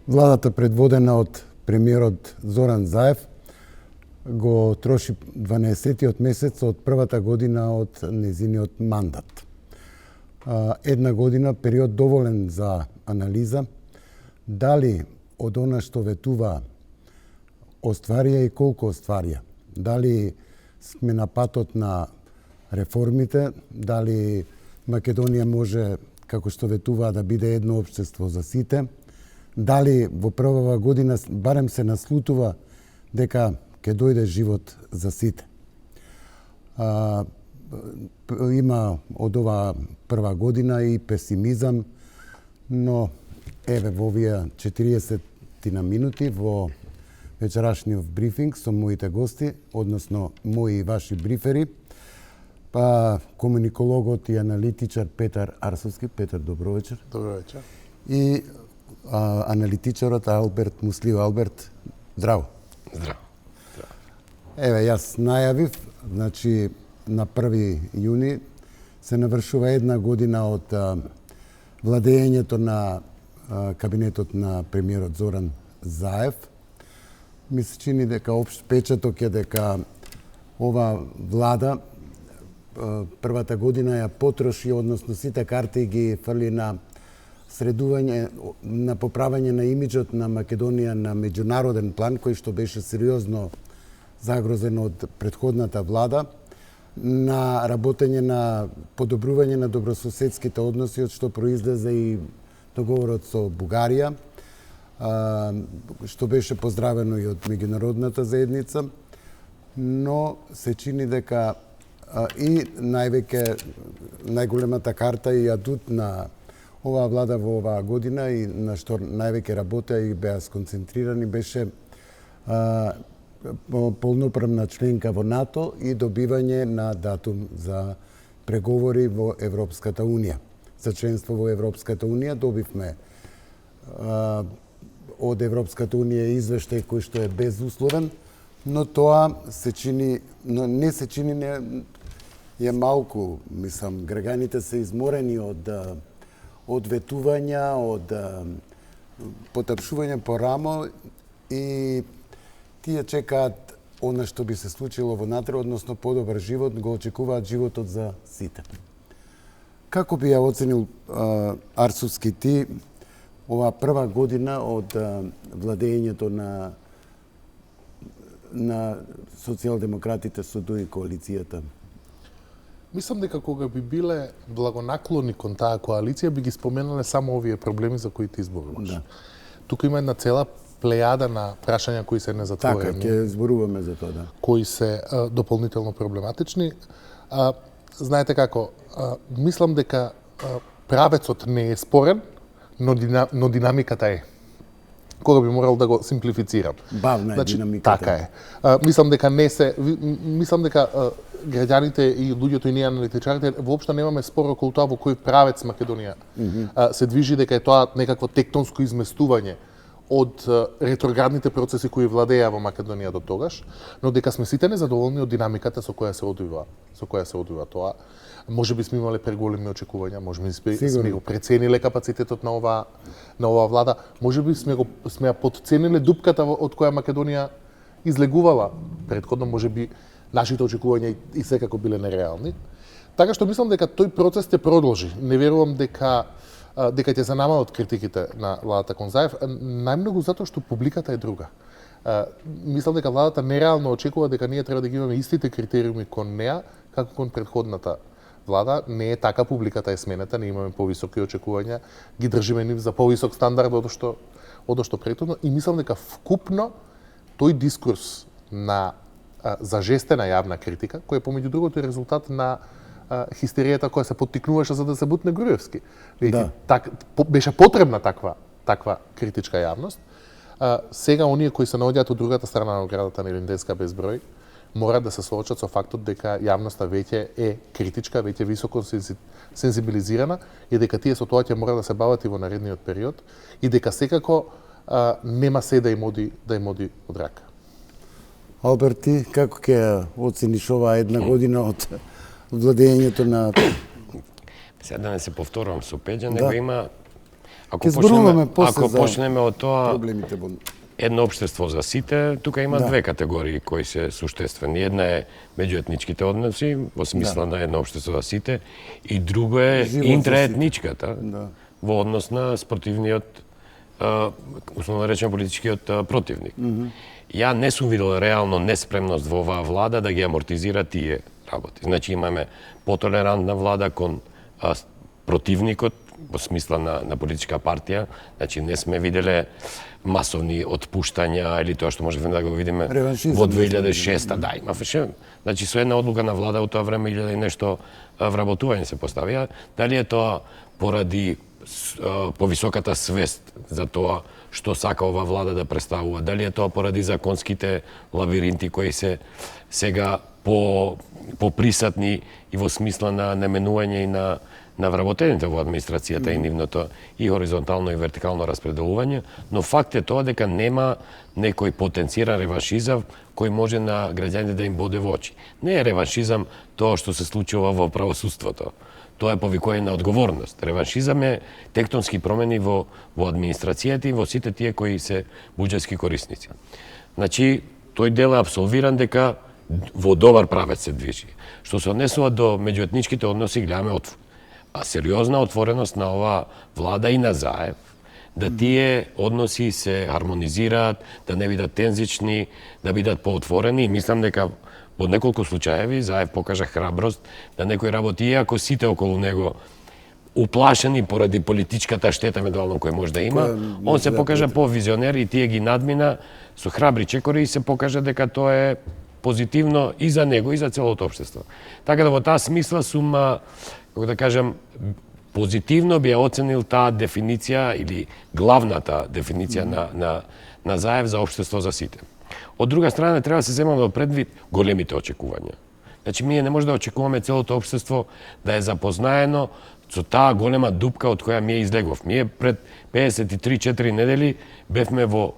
Владата предводена од премиерот Зоран Заев го троши 12-тиот месец од првата година од незиниот мандат. Една година, период доволен за анализа, дали од она што ветува остварија и колку остварија, дали сме на патот на реформите, дали Македонија може, како што ветува, да биде едно општество за сите, дали во првава година барем се наслутува дека ќе дојде живот за сите. Има од оваа прва година и песимизам, но еве во овие 40 на минути во вечерашниот брифинг со моите гости, односно мои и ваши брифери, комуникологот и аналитичар Петар Арсовски. Петар, добро вечер. Добро вечер. И аналитичарот Алберт Муслио. Алберт, здраво. Здраво. Еве, јас најавив, значи на 1 јуни се навршува една година од владењето на кабинетот на премиерот Зоран Заев. Ми се чини дека општ печаток е дека ова влада првата година ја потроши, односно сите карти ги фрли на средување, на поправање на имиџот на Македонија на меѓународен план, кој што беше сериозно загрозен од претходната влада, на работење на подобрување на добрососедските односи, од што произлезе и договорот со Бугарија, што беше поздравено и од меѓународната заедница, но се чини дека и најголемата карта и адут на оваа влада во оваа година и на што највеќе работеа и беа сконцентрирани беше полноправна членка во НАТО и добивање на датум за преговори во Европската Унија. За членство во Европската Унија добивме од Европската Унија извештај кој што е безусловен, но тоа се чини, но не се чини, не е малку, мислам, граѓаните се изморени од ветувања, од потапшување по рамо и тие чекаат она што би се случило во натре, односно подобар живот, го очекуваат животот за сите. Како би ја оценил Арсовски ти оваа прва година од владењето на социјалдемократите со ДОИ коалицијата? Мислам дека кога би биле благонаклони кон таа коалиција, би ги споменале само овие проблеми за кои ти зборуваш. Да. Тука има една цела плејада на прашања кои се незатворени. Така, ќе зборуваме за тоа, да. Кои се дополнително проблематични. Знаете како, мислам дека правецот не е спорен, но динамиката е. Кога би морал да го симплифицирам. Бавна е динамиката. Така е. Мислам дека граѓаните и луѓето и ние аналитичарите воопшто немаме спор околу тоа во кој правец Македонија се движи, дека е тоа некакво тектонско изместување од ретроградните процеси кои владеа во Македонија до тогаш, но дека сме сите незадоволни од динамиката со која се одвива тоа. Може би сме имале преголеми очекувања, може би сме го прецениле капацитетот на оваа влада, може би сме ја потцениле дупката од која Македонија излегувала претходно, може би нашите очекувања и секако биле нереални. Така што мислам дека тој процес ќе продолжи. Не верувам дека ќе се намалат критиките на владата кон Заев, најмногу затоа што публиката е друга. Мислам дека владата нереално очекува дека ние треба да ги имаме истите критериуми кон неа како кон претходната влада. Не е така, публиката е сменета, не имаме повисоки очекувања, ги држиме нив за повисок стандард од што претходно и мислам дека вкупно тој дискурс на зажестена јавна критика, кој е помеѓу другото резултат на хистеријата која се поттикнуваше за да се бутне Груевски. Да. Беше потребна таква критичка јавност. Сега оние кои се наоѓаат од другата страна на оградата на Илинденска безброј мора да се соочат со фактот дека јавноста веќе е критичка, веќе високо сензибилизирана и дека тие со тоа ќе мора да се бават и во наредниот период и дека секако нема се да им оди од рака. Алберт, ти како ќе оцениш оваа една година од владењето на... Сега да не се повторувам со Пеџа, Да. него има Ќе зборуваме ако после за почнеме од тоа проблемите во едно општество за сите, тука има две категории кои се суштествени. Една е меѓуетничките односи, во смисла на едно општество за сите, и друго е интраетничката, во однос на спротивниот, условно речено политичкиот противник. Ја не сум видел реално неспремност во оваа влада да ги амортизира тие работи. Значи имаме потолерантна влада кон противникот, во смисла на политичка партија, значи не сме виделе масовни отпуштања или тоа што можеме да го видиме во 2006-та, да, имаше. Значи со една одлука на влада во тоа време 1000 и нешто вработување се поставија. Дали е тоа поради повисоката свест за тоа што сака ова влада да представува, дали е тоа поради законските лавиринти кои се сега поприсатни и во смисла на наменување и на вработените во администрацијата и нивното и хоризонтално и вертикално распределување, но факт е тоа дека нема некој потенциран реваншизам кој може на граѓаните да им боде во очи. Не е реваншизам тоа што се случува во правосудството. Тоа е повикување на одговорност. Реваншизам е тектонски промени во администрацијата и во сите тие кои се буџетски корисници. Значи, тој дел е апсолвиран дека во добар правец се движи. Што се однесува до меѓуетничките односи, гледаме сериозна отвореност на оваа влада и на Заев, да тие односи се хармонизираат, да не бидат тензични, да бидат поотворени, и мислам дека во неколку случаеви Заев покажа храброст да некој работи, иако сите околу него уплашени поради политичката штета евентуално кој може да има, он се покажа по-визионер и тие ги надмина со храбри чекори и се покажа дека тоа е позитивно и за него и за целото општество. Така да во таа смисла сум, како да кажам, позитивно би ја оценил таа дефиниција или главната дефиниција на Заев за општество за сите. Од друга страна, треба да се земаме во предвид големите очекувања. Значи, ние не може да очекуваме целото општество да е запознаено со таа голема дупка од која ние излегов. Ние пред 53-4 недели бевме во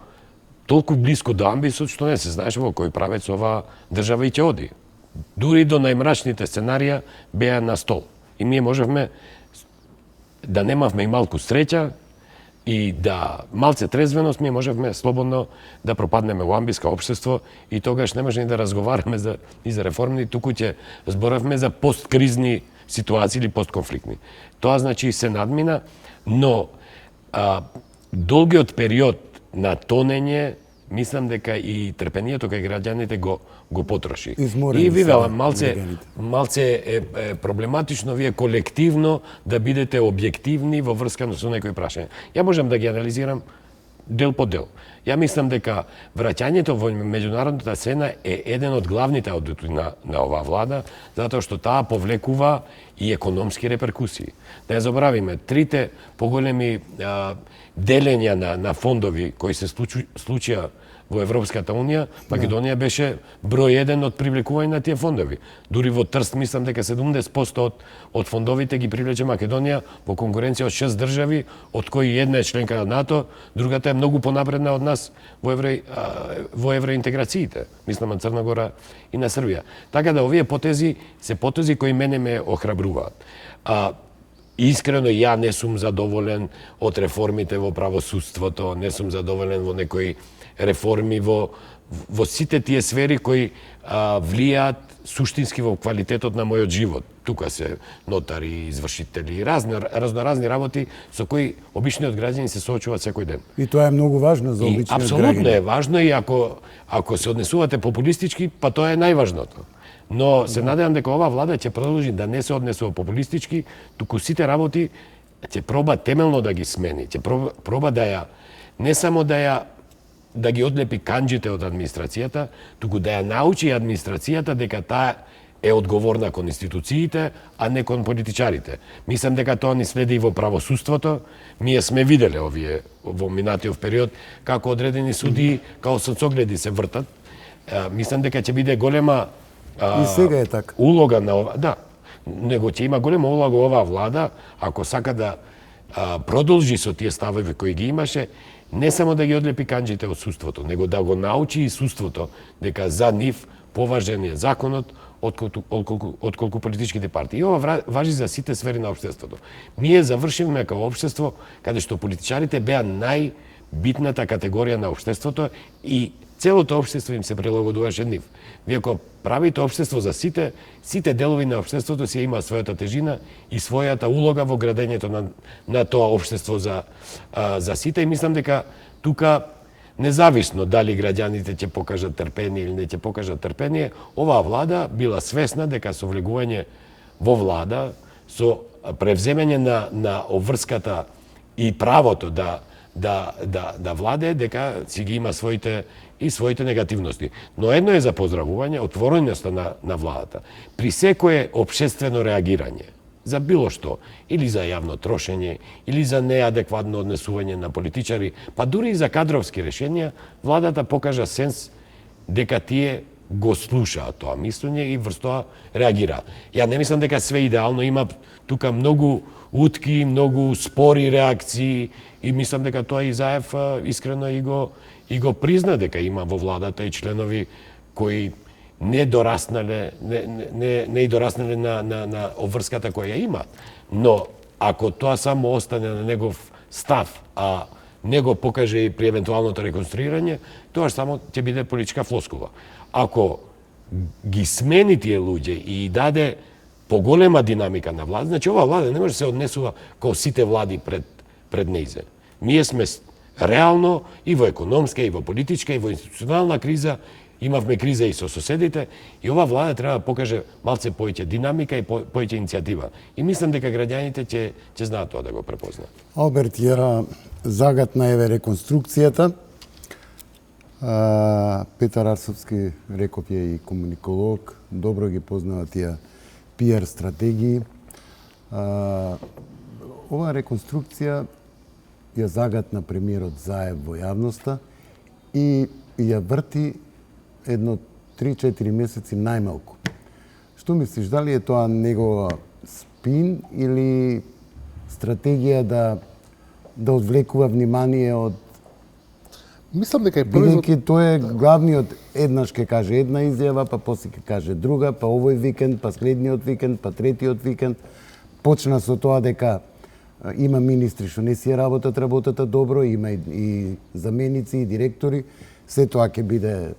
толку близко до амбисот што не се знаеше во кој правец оваа држава и ќе оди. Дури до најмрачните сценарија беа на стол. И ние можевме да немавме и малку среќа и да малце трезвеност, ние можевме слободно да пропаднеме во амбиска општество и тогаш не може ни да разговараме за реформи, туку ќе зборавме за посткризни ситуации или постконфликтни. Тоа значи се надмина, но долгиот период на тонење, мислам дека и трпението кај граѓаните го потроши. И видела малце е проблематично вие колективно да бидете објективни во врска со некои прашања. Ја можам да ги анализирам дел по дел. Ја мислам дека враќањето во меѓународната сцена е еден од главните адути на оваа влада, затоа што таа повлекува и економски реперкусии. Да ја заборавиме, трите поголеми делења на фондови кои се случија во Европската Унија, Македонија беше број 1 од привлекување на тие фондови. Дури во Трст мислам дека 70% од фондовите ги привлече Македонија во конкуренција од 6 држави, од кои една е членка на НАТО, другата е многу понапредна од нас во евроинтеграциите. Мислам на Црна Гора и на Србија. Така да овие потези се потези кои мене ме охрабруваат. Искрено ја не сум задоволен од реформите во правосудството, не сум задоволен во некои реформи во сите тие сфери кои влијаат суштински во квалитетот на мојот живот. Тука се нотари, извршители, разноразни работи со кои обичниот граѓанин се соочуваат секој ден. И тоа е многу важно за обичниот граѓанин. Апсолутно е важно и ако се однесувате популистички, па тоа е најважното. Но се надевам дека оваа влада ќе продолжи да не се однесува популистички, туку сите работи ќе проба темелно да ги смени, ќе проба да ја не само да ги одлепи канџите од администрацијата, туку да ја научи администрацијата дека таа е одговорна кон институциите, а не кон политичарите. Мислам дека тоа ни следи и во правосудството. Ние сме виделе овие во минатиот период како одредени судии као соцогледи се вртат. Мислам дека ќе биде голема и сега е така. Улога на ова, да, него ќе има голема улога оваа влада ако сака да продолжи со тие ставови кои ги имаше, не само да ги одлепи канџите од судството, него да го научи и судството дека за нив поважен е законот отколку политичките партии. И ова важи за сите сфери на општеството. Ние завршивме како општество каде што политичарите беа најбитната категорија на општеството и целото општество им се прилагодуваше нив. Вие ако правите општество за сите делови на општеството си има својата тежина и својата улога во градењето на тоа општество за сите и мислам дека тука независно дали граѓаните ќе покажат трпение или не ќе покажат трпение, оваа влада била свесна дека со влегување во влада, со превземање на обврската и правото да владее, дека си ги има своите негативности. Но едно е за поздравување, отвореноста на владата. При секое општествено реагирање, за било што, или за јавно трошење, или за неадекватно однесување на политичари, па дури и за кадровски решенија, владата покажа сенс дека тие го слушаат тоа мислење и врз тоа реагираат. Ја не мислам дека све идеално, има тука многу утки, многу спори реакции и мислам дека тоа и Заев искрено и го призна дека има во владата и членови кои не дораснале на обврската која има. Но ако тоа само остане на негов став, а не го покаже и при евентуалното реконструирање, тоа само ќе биде политичка флоскула. Ако ги смени тие луѓе и даде поголема динамика на влада, значи оваа влада не може да се однесува како сите влади пред неизе. Ние сме реално и во економска, и во политичка, и во институционална криза, имавме криза и со соседите, и оваа влада треба да покаже малце поеќе динамика и поеќе иницијатива. И мислам дека граѓаните ќе знаат тоа да го препознаат. Алберт, ја загатна еве реконструкцијата. Петар Арсовски, реков е и комуниколог, добро ги познава тие пиар стратегии. Оваа реконструкција ја загатна премиерот Заев во јавноста и ја врти едно 3-4 месеци најмалку. Што мислиш, дали е тоа негова спин или стратегија да одвлекува внимание од... Мислам дека е Бидејќи тој е главниот, еднаш ќе каже една изјава, па после ќе каже друга, па овој викенд, па следниот викенд, па третиот викенд. Почна со тоа дека има министри што не си работата добро, има и заменици и директори, се тоа ќе биде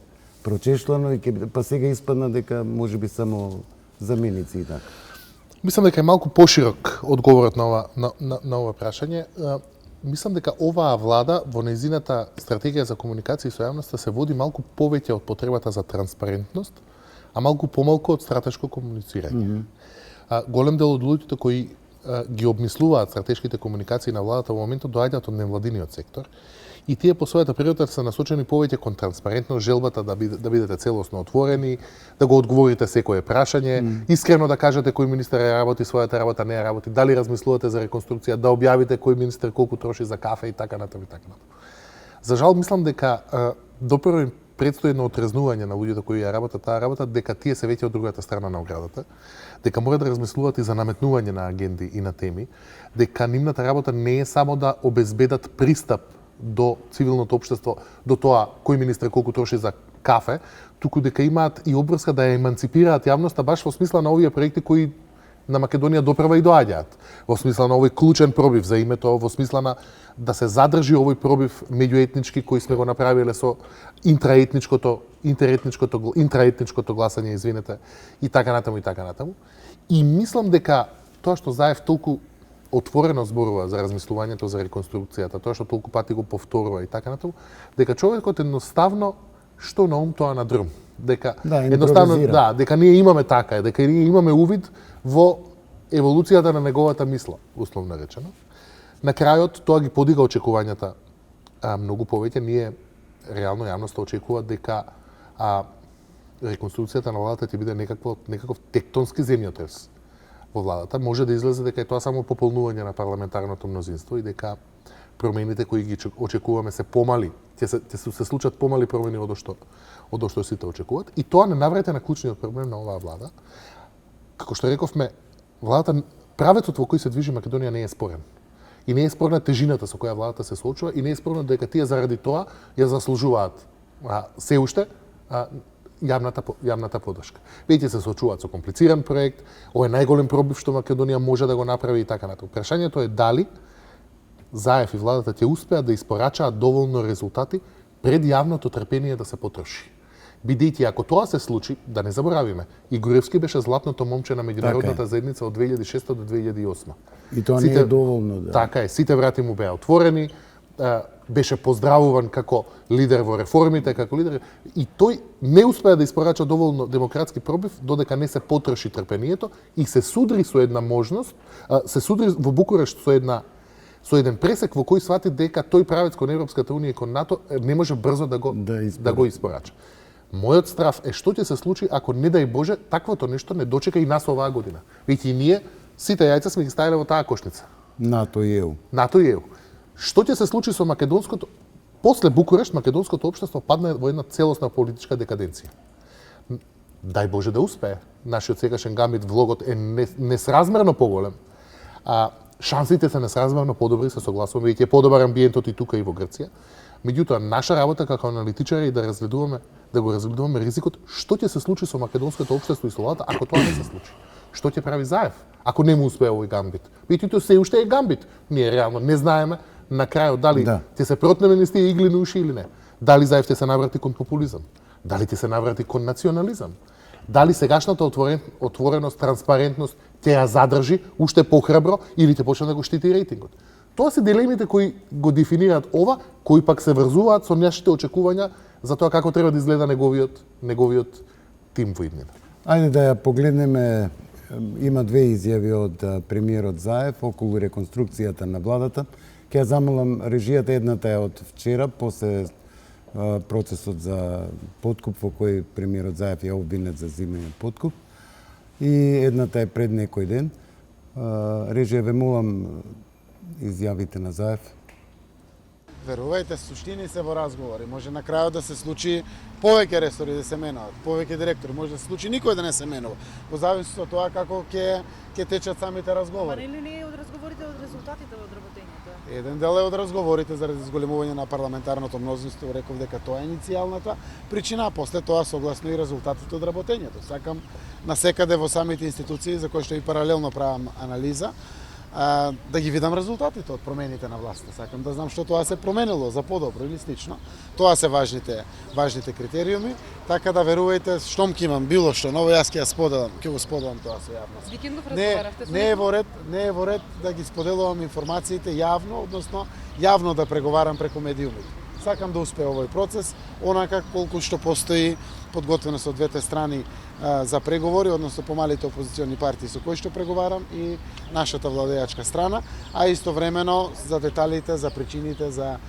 прочешлано и па сега испадна дека можеби само заменици и така. Мислам дека е малку поширок одговорот на ова прашање. Мислам дека оваа влада во нејзината стратегија за комуникација со јавноста се води малку повеќе од потребата за транспарентност, а малку помалку од стратешко комуницирање. Голем дел од луѓето кои ги обмислуваат стратешките комуникации на владата во моментот доаѓаат од невладиниот сектор и тие по својата природа се насочени повеќе кон транспарентност, желбата да бидете целосно отворени, да го одговорите секое прашање, искрено да кажете кој министер ја работи својата работа, не ја работи, дали размислувате за реконструкција, да објавите кој министер колку троши за кафе и така натаму и така натаму. За жал мислам дека допрво им предстои едно отрезнување на луѓето кои ја работат таа работа, дека тие се веќе од другата страна на оградата, дека мора да размислуваат и за наметнување на агенди и на теми, дека нивната работа не е само да обезбедат пристап до цивилното општество, до тоа кој министер колку троши за кафе, туку дека имаат и обврска да ја еманципираат јавноста баш во смисла на овие проекти кои на Македонија доправа и доаѓаат. Во смисла на овој клучен пробив за името, во смисла на да се задржи овој пробив меѓуетнички кој сме го направиле со интраетничкото гласање, извинете, и така натаму и така натаму. И мислам дека тоа што Заев толку отворено зборува за размислувањето за реконструкцијата, тоа што толку пати го повторува и така натаму, дека човекот едноставно што на ум тоа на друм. Дека едноставно дека ние имаме така, дека ние имаме увид во еволуцијата на неговата мисла, условно речено. На крајот тоа ги подига очекувањата многу повеќе. Ние реално јавноста очекува дека реконструкцијата на владата ќе биде некаков тектонски земјотрес во владата. Може да излезе дека е тоа само пополнување на парламентарното мнозинство и дека промените кои ги очекуваме се помали, ќе се случат помали промени од што сите очекуваат. И тоа не наврете на клучниот проблем на оваа влада. Како што рековме, владата, правецот во кој се движи Македонија не е спорен. И не е спорна тежината со која владата се соочува и не е спорно дека тие заради тоа ја заслужуваат се уште јавната поддршка. Веќе се соочуваат со комплициран проект, ова е најголем пробив што Македонија може да го направи и така натаму. Прашањето е дали Заев и владата ќе успеат да испорачаат доволно резултати пред јавното трпение да се потроши. Бидејќи ако тоа се случи, да не заборавиме, и Груевски беше златното момче на меѓународната заедница од 2006 до 2008. И тоа не е доволно, да. Така е, сите врати му беа отворени, беше поздравуван како лидер во реформите, како лидер, и тој не успеа да испорача доволно демократски пробив додека не се потроши трпението и се судри со една можност, се судри во Букурешт со еден пресек во кој свати дека тој правец кон Европската унија и кон НАТО не може брзо да го испорача. Мојот страв е што ќе се случи ако не дај Боже таквото нешто не дочека и нас оваа година. Веќе и ние сите јајца сме ги ставиле во таа кошница. НАТО и ЕУ. НАТО и ЕУ. Што ќе се случи со македонското после Букурешт, македонското општество падна во една целосна политичка декаденција. Дај Боже да успее. Нашиот сегашен гамбит влогот е несразмерно поголем. Шансите се несразмерно подобри, се согласуваме, веќе е подобар амбиентот и тука и во Грција. Меѓутоа, наша работа како аналитичари е да го разгледуваме ризикот што ќе се случи со македонското општество и со владата ако тоа не се случи. Што ќе прави Заев ако не му успее овој гамбит? Бидејќи се уште е гамбит. Ние реално не знаеме на крајот дали ќе се протнеме низ тие иглени уши или не. Дали Заев ќе се наврати кон популизам? Дали ќе се наврати кон национализам? Дали сегашната отвореност, транспарентност ќе ја задржи уште похрабро или ќе почне да го штити рейтингот? Тоа се дилемите кои го дефинираат ова, кои пак се врзуваат со нашите очекувања за тоа како треба да изгледа неговиот тим во иднина. Ајде да ја погледнеме, има две изјави од премиерот Заев околу реконструкцијата на владата. Ќе ја замолам режијата, едната е од вчера, после процесот за подкуп во кој премиерот Заев ја обвинет за земјен подкуп. И едната е пред некој ден. Режија, ве молам изјавите на Заев. Верувајте, суштини се во разговори. Може на крајот да се случи повеќе ресори да се менуваат, повеќе директори, може да се случи никој да не се менува. Во зависност од тоа како ќе течат самите разговори. Ма не е од разговорите, од резултатите од работењето? Еден дел е од разговорите заради зголемување на парламентарното мнозинство, реков дека тоа е иницијалната причина, а после тоа согласно и резултатите од работењето. Сакам насекаде во самите институции за кои што и паралелно правам анализа, да ги видам резултатите од промените на власта. Сакам да знам што тоа се променило за подобро или слично. Тоа се важните критериуми, така да верувајте, штом ќе имам било што ново, јас ќе го споделам тоа со јавност. Викендов разговаравте со не е во ред да ги споделувам информациите јавно, односно јавно да преговарам преку медиумите. Сакам да успее овој процес, онака колку што постои подготвеност од двете страни за преговори, односно помалите опозициони партии со кои што преговарам и нашата владеачка страна, а истовремено за деталите, за причините, за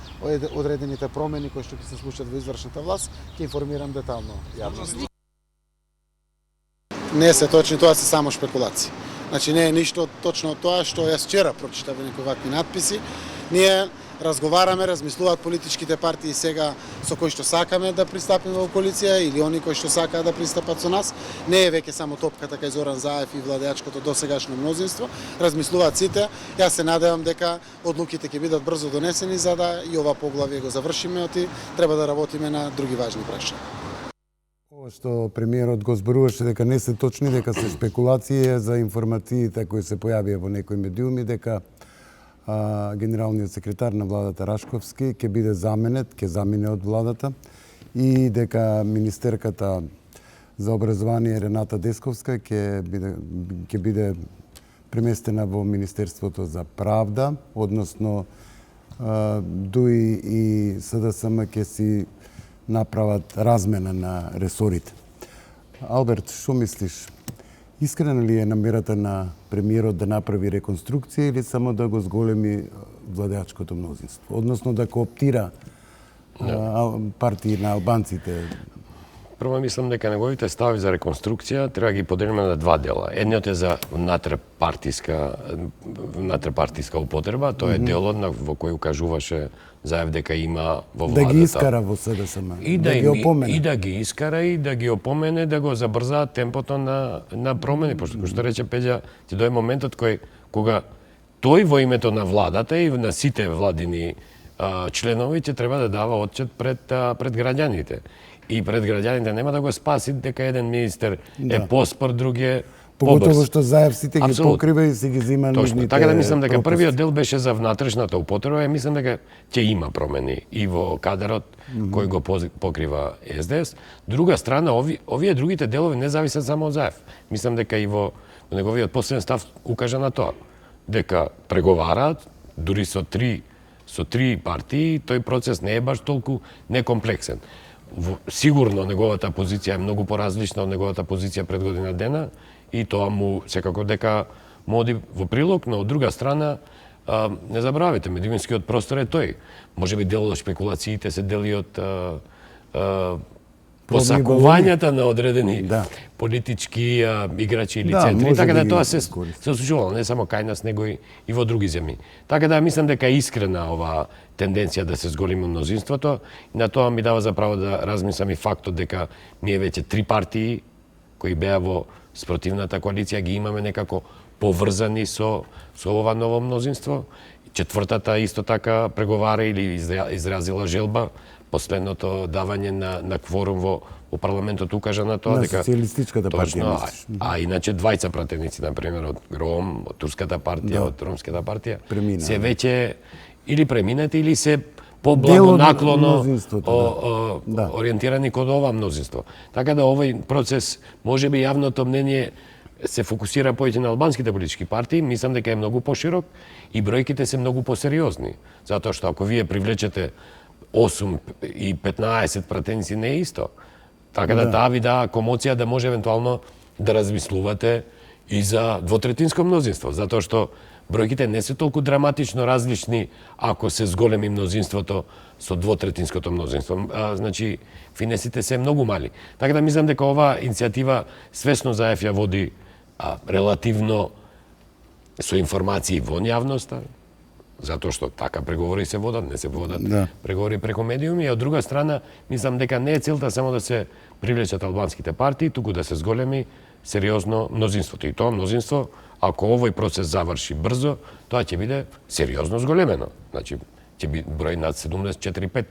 одредените промени кои што ќе се случат во извршната власт, ќе информирам детално јавност. Не се точни, тоа се само шпекулации. Значи не е ништо точно од тоа што јас вчера прочитав некои вакви надписи. Ние разговараме, размислуваат политичките партии сега со кои што сакаме да пристапиме во коалиција или они кои што сакаат да пристапат со нас. Не е веќе само топката кај Зоран Заев и владеачкото досегашно мнозинство. Размислуваат сите. Јас се надевам дека одлуките ќе бидат брзо донесени за да и ова поглавје го завршиме, оти треба да работиме на други важни прашања. Ова што премиерот го зборуваше дека не се точни, дека се спекулации за информациите кои се појавија во некои медиуми, дека генералниот секретар на владата Рашковски ќе биде заменет, ќе замине од владата и дека министерката за образование Рената Десковска ќе биде преместена во Министерството за правда, односно ДУИ и СДСМ ќе си направат размена на ресорите. Алберт, што мислиш? Искрена ли е намерата на премиерот да направи реконструкција или само да го зголеми владеачкото мнозинство? Односно да кооптира партии на албанците? Прво мислам дека неговите стави за реконструкција треба ги поделиме на два дела. Едниот е за внатре-партиска употреба, тоа е делот во кој укажуваше Заев дека има во владата. Да ги искара во СДСМ, да ги опомене. И да ги искара и да ги опомене да го забрзаат темпото на промени, пошто што рече Пеѓа, ќе дојде моментот кога тој во името на владата и на сите владини членови ќе треба да дава отчет пред граѓаните. и пред граѓаните нема да го спаси дека еден министер е поспор, друг е Поготово побрз. што Заев сите ги Апсолутно. покрива и се ги зима Точно. нужните Така да мислам дека пропуски. првиот дел беше за внатрешната употреба и мислам дека ќе има промени и во кадарот кој го покрива СДС. Друга страна, овие другите делови не зависат само од Заев. Мислам дека и во неговиот последен став укажа на тоа. Дека преговараат, дури со три партии, тој процес не е баш толку некомплексен. Сигурно неговата позиција е многу поразлична од неговата позиција пред година дена и тоа му секако дека му оди во прилог, но од друга страна не забравяйте, медиумскиот простор е тој. Можеби дел од шпекулациите се дели од посакувањата на одредени политички играчи или центри, така да тоа се случувало не само кај нас, него и во други земји. Така да мислам дека е искрена ова тенденција да се зголеми мнозинството и на тоа ми дава за право да размислам и фактот дека ние веќе три партии кои беа во спротивната коалиција ги имаме некако поврзани со ова ново мнозинство. Четвртата исто така преговара или изразила желба. Последното давање на кворум во парламентот укажа на тоа дека социјалистичката партија. А иначе двајца пратеници, на пример, од РОМ, од Турската партија, од Ромската партија, се веќе или преминати или се поблагонаклоно ориентирани кон ова мнозинство. Така да овој процес, можеби јавното мнение се фокусира повеќе на албанските политички партии, мислам дека е многу поширок и бројките се многу посериозни, затоа што ако вие привлечете 8 и 15 пратеници не е исто. Така да таа ви даа комоција да може евентуално да размислувате и за двотретинско мнозинство, затоа што бројките не се толку драматично различни ако се зголеми мнозинството со двотретинското мнозинство. Значи, финесите се многу мали. Така да мислам дека оваа иницијатива свесно Заев ја води релативно со информации во јавноста, затоа што така преговори се водат, не се водат преговори преку медиуми, и од друга страна, мислам дека не е целта само да се привлечат албанските партии, туку да се зголеми сериозно мнозинството. И тоа мнозинство, ако овој процес заврши брзо, тоа ќе биде сериозно зголемено. Значи, ќе биде број над 74-5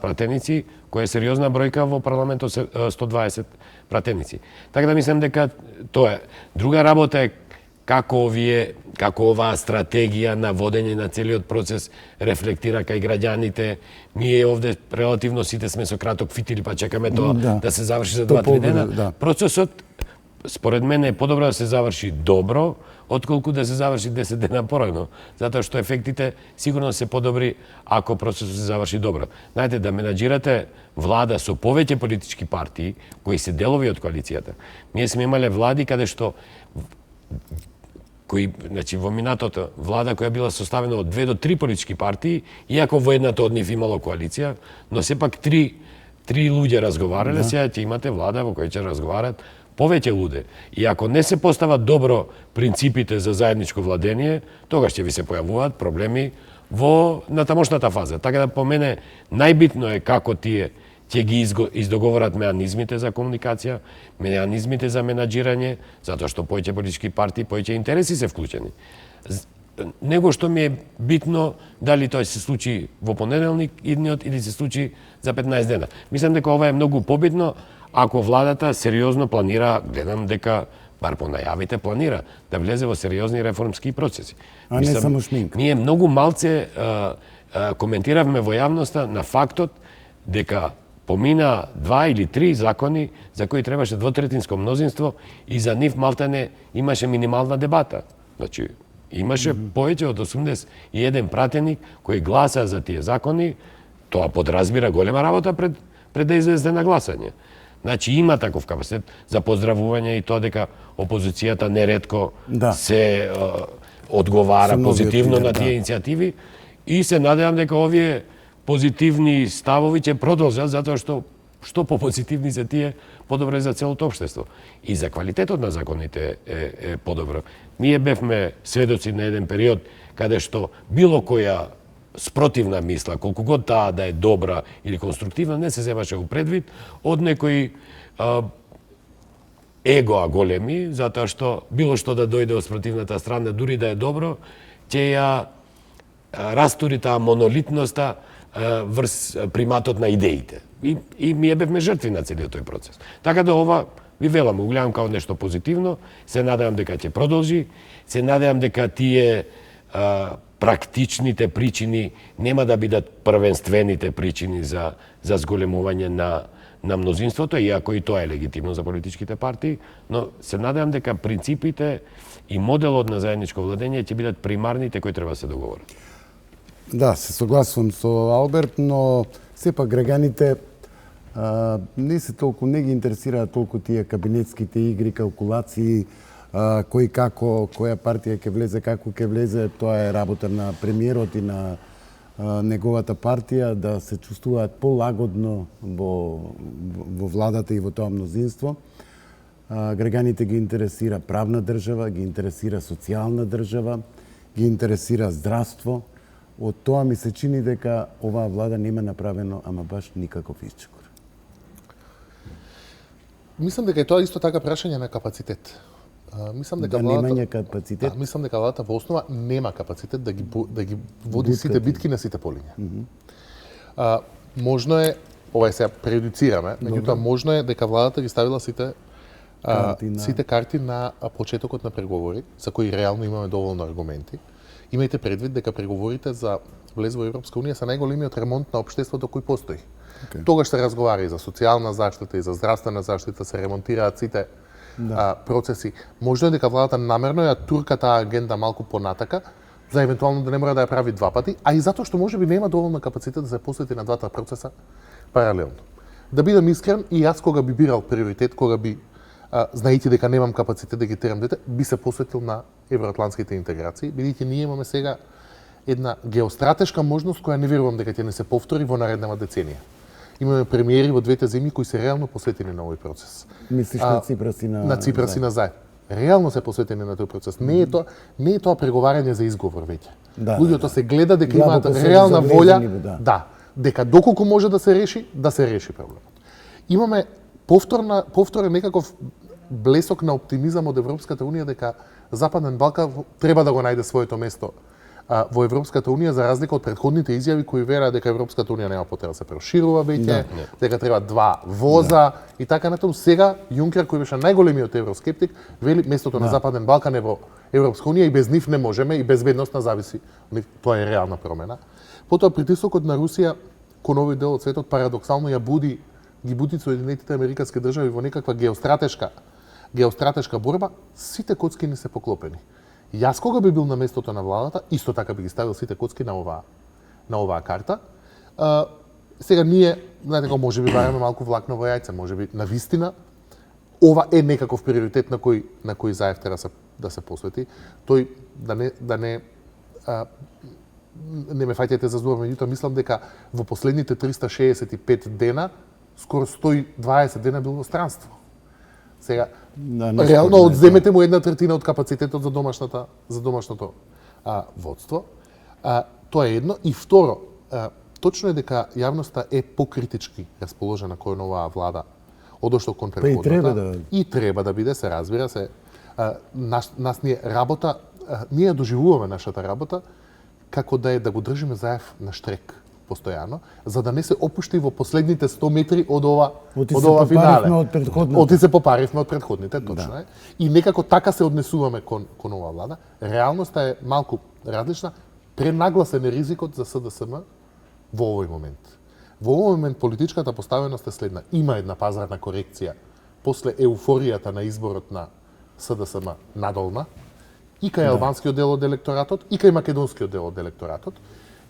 пратеници, која е сериозна бројка во парламентот 120 пратеници. Така да мислам дека тоа е. Друга работа е како оваа стратегија на водење на целиот процес рефлектира кај граѓаните. Ние овде релативно сите сме со краток фитили, па чекаме тоа да се заврши за 2-3 дена. Процесот, според мене, е подобро да се заврши добро, отколку да се заврши 10 дена порано. Затоа што ефектите сигурно се подобри ако процесот се заврши добро. Знаете, да менаџирате влада со повеќе политички партии, кои се делови од коалицијата. Ние сме имале влади каде што значи во минатото влада која била составена од 2 до 3 политички партии, иако во едната од нив имало коалиција, но сепак три луѓе разговарале, сега ќе имате влада во која ќе разговарат повеќе луѓе. И ако не се постават добро принципите за заедничко владение, тогаш ќе ви се појавуваат проблеми на тамошната фаза. Така да по мене најбитно е како тие ќе ги издоговорат меанизмите за комуникација, меанизмите за менаџирање, затоа што повеќе политички партии, повеќе интереси се вклучени. Него што ми е битно, дали тоа се случи во понеделник идниот или се случи за 15 дена. Мислам дека ова е многу побитно ако владата сериозно планира, гледам дека бар по најавите планира да влезе во сериозни реформски процеси. А не само шминка. Ние многу малце коментиравме во јавноста на фактот дека помина 2 или 3 закони за кои требаше двотретинско мнозинство и за нив малтане имаше минимална дебата. Значи, имаше повеќе од 81 пратеник кои гласаа за тие закони, тоа подразбира голема работа пред да излезе на гласање. Значи, има таков капацитет за поздравување и тоа дека опозицијата неретко се одговара позитивно на тие иницијативи и се надевам дека овие позитивни ставови ќе продолжат, затоа што по-позитивни се тие, подобро е за целото општество. И за квалитетот на законите е подобро. Ние бевме сведоци на еден период каде што било која спротивна мисла, колку год таа да е добра или конструктивна, не се земаше у предвид од некои егоа големи, затоа што било што да дојде од спротивната страна, дури да е добро, ќе ја растури таа монолитноста врз приматот на идеите. и ми бевме жртви на целиот тој процес. Така да ова ви велам, го гледам као нешто позитивно, се надевам дека ќе продолжи, се надевам дека тие практичните причини нема да бидат првенствените причини за зголемување на мнозинството, иако и тоа е легитимно за политичките партии, но се надевам дека принципите и моделот на заедничко владење ќе бидат примарните кои треба да се договорат. Да, се согласувам со Алберт, но сепак граѓаните не ги интересираат толку тие кабинетските игри, калкулации, кој како, која партија ќе влезе, како ќе влезе, тоа е работа на премиерот и на неговата партија да се чувствуваат полагодно во владата и во тоа мнозинство. Граѓаните ги интересира правна држава, ги интересира социјална држава, ги интересира здравство. Од тоа ми се чини дека оваа влада нема направено ама баш никаков исчекор. Мислам дека е тоа исто така прашање на капацитет. Мислам дека немање капацитет. Да, мислам дека владата во основа нема капацитет да ги води сите битки на сите полиња. Можно е, ова е сега преюдицираме, меѓутоа можно е дека владата ги ставила сите карти на почетокот на преговори, за кои реално имаме доволно аргументи. Имајте предвид дека преговорите за влез во Европска унија се најголемиот ремонт на општеството кој постои. Тогаш се разговара и за социјална заштита, и за здравствена заштита, се ремонтираат сите процеси. Можно е дека владата намерно ја турка таа агенда малку понатака, за евентуално да не мора да ја прави два пати, а и затоа што можеби нема доволно капацитет да се посвети на двата процеса паралелно. Да бидам искрен, и јас кога би бирал приоритет, кога би знаејќи дека немам капацитет да ги терам дете, би се посветил на евроатлантските интеграции, бидејќи ние имаме сега една геостратешка можност која не верувам дека ќе не се повтори во нареднава деценија. Имаме премиери во двете земји кои се реално посветени на овој процес. Мислиш на Ципрас и на Ципрас и на Заев. Реално се посветени на тој процес. Не е тоа преговарање за изговор веќе. Луѓето се гледа дека имаат реална волја, дека доколку може да се реши проблемот. Имаме повторен некаков блесок на оптимизам од Европската унија дека Западен Балкан треба да го најде своето место во Европската унија, за разлика од претходните изјави кои вераа дека Европската унија нема потреба да се проширува веќе, дека треба два воза и така натаму. Сега Јункер, кој беше најголемиот евроскептик, вели местото на Западен Балкан е во Европска унија и без нив не можеме и безбедноста зависи. Тоа е реална промена. Потоа притисокот на Русија кон овој дел од светот парадоксално ги буди Соединетите американски држави во некаква геостратешка борба, сите коцки не се поклопени. Јас кога би бил на местото на владата, исто така би ги ставил сите коцки на оваа карта. Сега ние, знаете како, може би бараме малку влакно во јајце, може би на вистина ова е некаков приоритет на кој Заев треба да се посвети. Тој не ме фаќајте за збор, меѓутоа мислам дека во последните 365 дена скоро 120 дена бил во странство. Сега, реално одземете му 1/3 од капацитетот за домашното водство. Тоа е едно. И второ, точно е дека јавноста е покритички расположена кон оваа влада, одошто кон претходната. И треба да биде, се разбира се. Нас ние работа, ние ја доживуваме нашата работа, како да го држиме Заев на штрек постојано, за да не се опушти во последните 100 метри од ова финале. Оти се попаривме од претходните, точно е. И некако така се однесуваме кон оваа влада. Реалноста е малку различна. Пренагласен е ризикот за СДСМ во овој момент. Во овој момент политичката поставеност е следна. Има една пазарна корекција после еуфоријата на изборот на СДСМ надолна, и кај албанскиот дел од електоратот, и кај македонскиот дел од електоратот.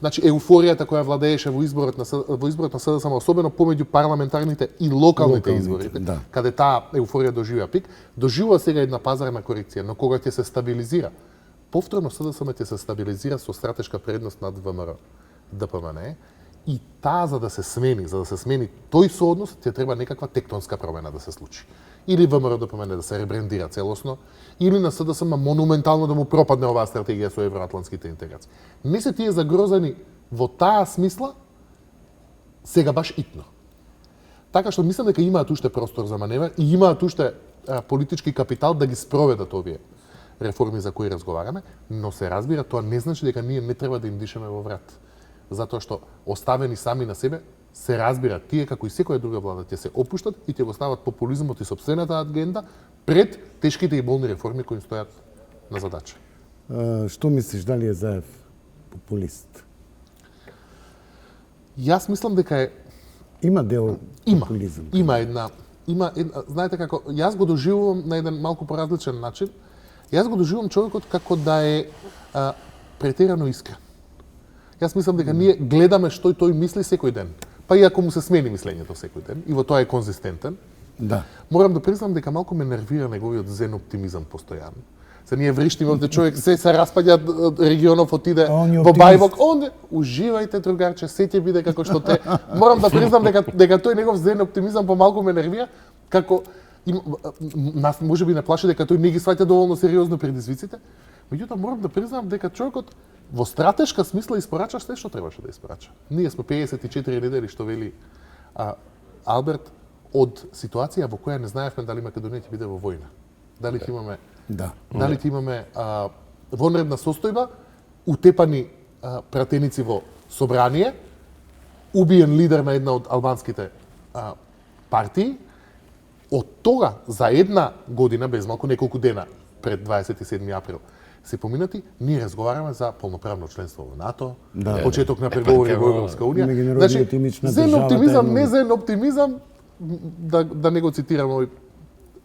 Значи, еуфоријата која владееше во изборот на СДСМ, особено помеѓу парламентарните и локалните изборите, каде таа еуфорија доживеа пик, доживува сега една пазарна корекција, но кога ќе се стабилизира, повторно СДСМ ќе се стабилизира со стратешка предност над ВМРО, ДПМН, и таа за да се смени тој сооднос, ќе треба некаква тектонска промена да се случи. Или ВМРО ДПМН да се ребрендира целосно, или на СДСМ монументално да му пропадне оваа стратегија со евроатлантските интеграции. Не се тие загрозени во таа смисла, сега баш итно. Така што мислам дека имаат уште простор за маневр и имаат уште политички капитал да ги спроведат овие реформи за кои разговараме, но се разбира, тоа не значи дека ние не треба да им дишаме во врат. Затоа што оставени сами на себе, се разбира, тие како и секоја друга влада ќе се опуштат и ќе го стават популизмот и сопствената агенда пред тешките и болни реформи кои им стојат на задача. Што мислиш, дали е Заев популист? Јас мислам дека е Има дел популизам. Има една, знаете како, јас го доживувам на еден малку поразличен начин. Јас го доживувам човекот како да е претерано искрен. Јас мислам дека ние гледаме што и тој мисли секој ден. Па и ако му се смени мислењето секој ден, и во тоа е конзистентен, Да. морам да признам дека малку ме нервира неговиот зен оптимизам постојано. Се ние вриштиме овде човек се распаѓа регионов отиде во Бајвок, онде уживајте другарче, се ќе биде како што те. Морам да признам дека тој негов зен оптимизам помалку ме нервира, како нас можеби не плаши дека тој не ги сваќа доволно сериозно предизвиците. Меѓутоа морам да признам дека човекот во стратешка смисла испорача се што требаше да испорача. Ние сме 54 недели што вели Алберт од ситуација во која не знаевме дали Македонија ќе биде во војна. Дали ќе имаме Дали ќе имаме вонредна состојба, утепани пратеници во собрание, убиен лидер на една од албанските партии. Од тога за една година, без малку неколку дена пред 27 април, се поминати, ние разговараме за полноправно членство во НАТО, почеток на преговори во Европска унија. Значи, зен оптимизам, не зен оптимизам, да не го цитирам овој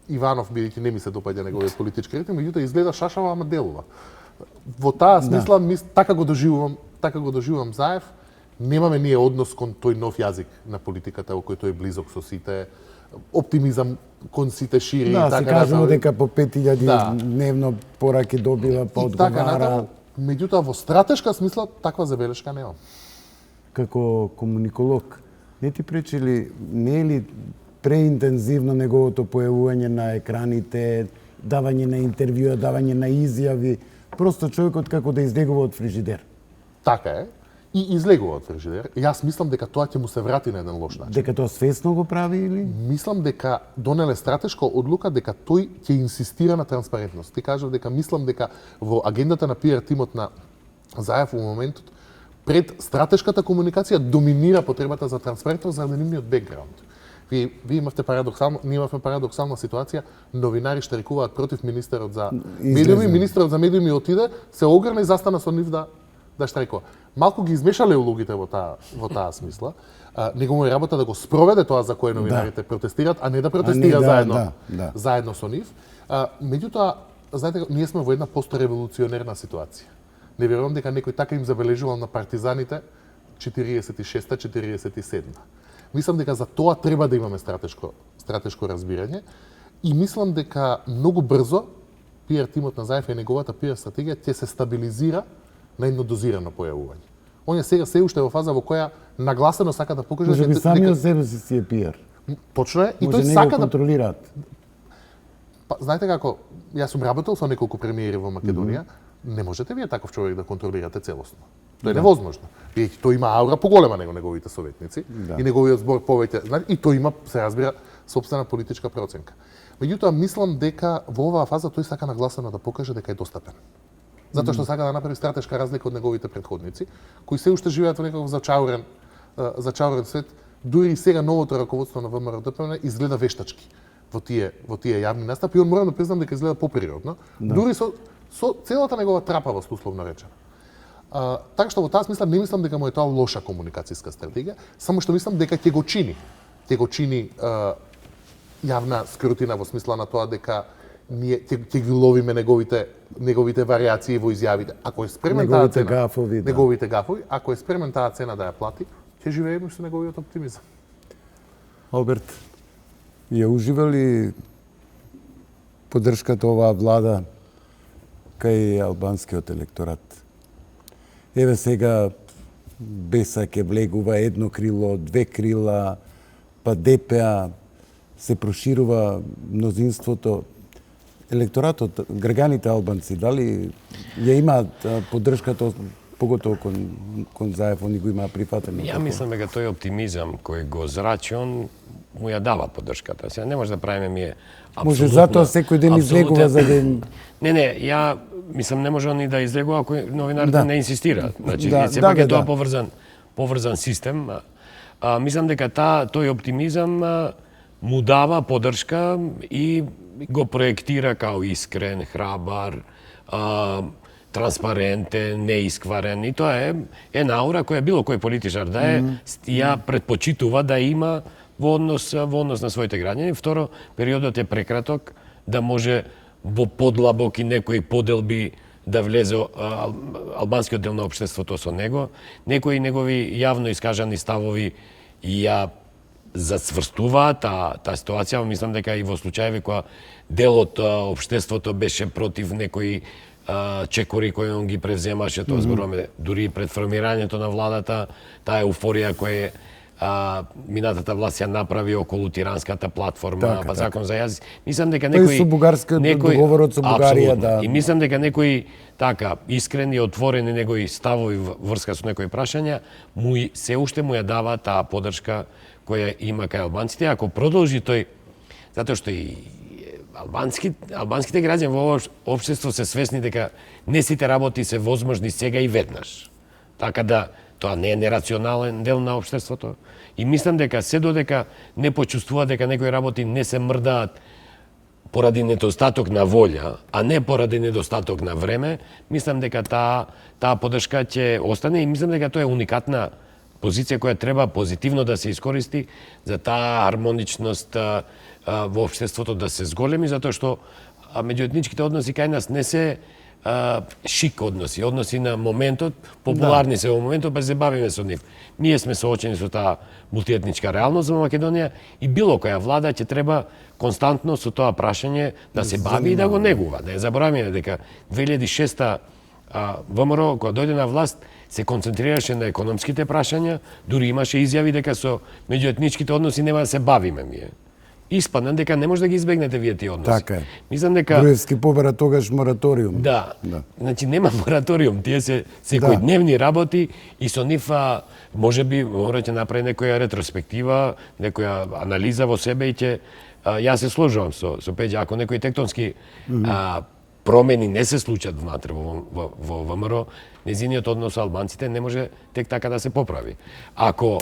Иванов, бидејќи не ми се допаѓа неговиот политички ритм, меѓутоа изгледа шашава, ама делува. Во таа смисла, така го доживувам Заев. Немаме ние однос кон тој нов јазик на политиката во кој тој е близок со сите, оптимизам кон сите шири и така натаму. Да, се кажува дека по 5000 дневно пораки добива, па одговара. Меѓутоа во стратешка смисла таква забелешка немам. Како комуниколог, не ти пречи ли, не е ли преинтензивно неговото појавување на екраните, давање на интервјуа, давање на изјави, просто човекот како да излегува од фрижидер? Така е. И излегува од фрижидер. Јас мислам дека тоа ќе му се врати на еден лош начин. Дека тоа свесно го прави или? Мислам дека донеле стратешка одлука дека тој ќе инсистира на транспарентност. Ти кажав дека мислам дека во агендата на PR тимот на Заев во моментот пред стратешката комуникација доминира потребата за транспарентност заради нивниот бекграунд. Вие имавте ние имавме парадоксална ситуација, новинари штрикуваат против министерот за медиуми, министерот за медиуми отиде, се огрна и застана со нив да штрикува. Малку ги измешале улогите во таа смисла. Него му е работа да го спроведе тоа за кое новинарите протестираат, а не да протестира заедно со нив. Меѓутоа, знаете, ние сме во една постреволуционерна ситуација. Не верувам дека некој така им забележувал на партизаните 46-47. Мислам дека за тоа треба да имаме стратешко разбирање и мислам дека многу брзо PR тимот на Заев и неговата PR стратегија ќе се стабилизира на едно дозирано појавување. Он е сега се уште во фаза во која нагласено сака да покаже дека самиот себе си е PR. Точно е, и тој сака да контролираат. Па знаете како, јас сум работел со неколку премиери во Македонија, не можете вие таков човек да контролирате целосно. Тоа е невозможно. Бидејќи тој има аура поголема него неговите советници и неговиот збор повеќе, и тој има, се разбира, сопствена политичка проценка. Меѓутоа мислам дека во оваа фаза тој сака нагласено да покаже дека е достапен. Затоа што сака да направи стратешка разлика од неговите претходници, кои се уште живеат во некаков зачаурен свет. Дури и сега новото раководство на ВМРО-ДПМН изгледа вештачки во тие јавни настапи и он морам да признам дека изгледа поприродно. Дури со целата негова трапавост, условно речено. Така што во таа смисла не мислам дека му е тоа лоша комуникацијска стратегија, само што мислам дека ќе го чини. Ќе го чини јавна скрутина во смисла на тоа дека ние ќе ги ловиме неговите варијации во изјавите. Ако е спремен таа цена, неговите гафови, ако е спремен таа цена да ја плати, ќе живееме со неговиот оптимизам. Алберт, ја ужива ли поддршката оваа влада кај албанскиот електорат? Еве сега Беса ќе влегува едно крило, две крила, па ДПА се проширува мнозинството. Електоратот, граѓаните албанци, дали ја имаат поддршката, поготово кон Заев, они го имаат прифатено? Ја мислам дека тој оптимизам кој го зрачи, он му ја дава поддршката. Сега не може да правиме ние апсолутно. Може затоа секој ден излегува за ден. Не, ја мислам не може ни да излегува ако новинарите не инсистираат. Значи сепак е тоа поврзан систем. мислам дека тој оптимизам му дава поддршка и го проектира као искрен, храбар, транспарентен, неискварен. И тоа е една аура која било кој политичар да е, ја предпочитува да има во однос на своите граѓани. Второ, периодот е прекраток да може во подлабоки некои поделби да влезе албанскиот дел на општеството со него. Некои негови јавно искажани ставови ја зацврстуваат таа ситуација. Мислам дека и во случаеви кога дел од општеството беше против некои чекори кои он ги превземаше, тоа зборуваме дури пред формирањето на владата, таа еуфорија која минатата власт ја направи околу тиранската платформа, закон за јазик. Мислам дека некои со бугарскиот договорот со Бугарија, да. И мислам дека некои така искрени, отворени негови ставови врска со некои прашања се уште му ја дава таа поддршка која има кај албанците. Ако продолжи тој, затоа што и албанските граѓани во општество се свесни дека не сите работи се возможни сега и веднаш. Така да тоа не е нерационален дел на општеството. И мислам дека се додека не почувствува дека некои работи не се мрдаат поради недостаток на волја, а не поради недостаток на време, мислам дека таа поддршка ќе остане и мислам дека тоа е уникатна позиција која треба позитивно да се искористи за таа хармоничност во општеството да се зголеми, затоа што меѓуетничките односи кај нас не се шик односи на моментот, популарни се во моментот, па се бавиме со нив. Ние сме соочени со таа мултиетничка реалност во Македонија и било која влада ќе треба константно со тоа прашање да се бави и да го негува. Да ја забораваме дека 2006 ВМРО кога дојде на власт се концентрираше на економските прашања, дури имаше изјави дека со меѓуетничките односи нема да се бавиме ние. Испадна дека не може да ги избегнете вие тие односи. Така е. Мислам дека Груевски побара тогаш мораториум. Да. Значи нема мораториум, тие се секојдневни работи и со нив можеби мораќе направи некоја ретроспектива, некоја анализа во себе и ќе јас се сложувам со Пеѓа, ако некои тектонски промени не се случат внатре во ВМРО, незиниот однос со албанците не може тек така да се поправи. Ако